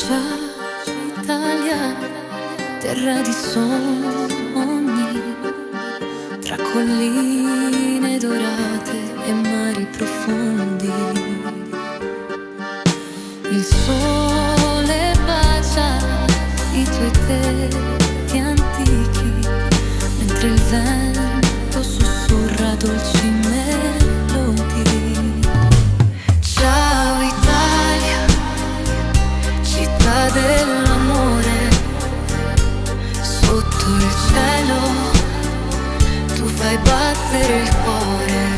Ciao Italia, terra di sogni, tra colline dorate e mari profondi. Il sole bacia i tuoi tetti antichi, mentre il vento sussurra dolci melodie. Ciao Italia, città dell'amore, sotto il cielo tu fai battere il cuore.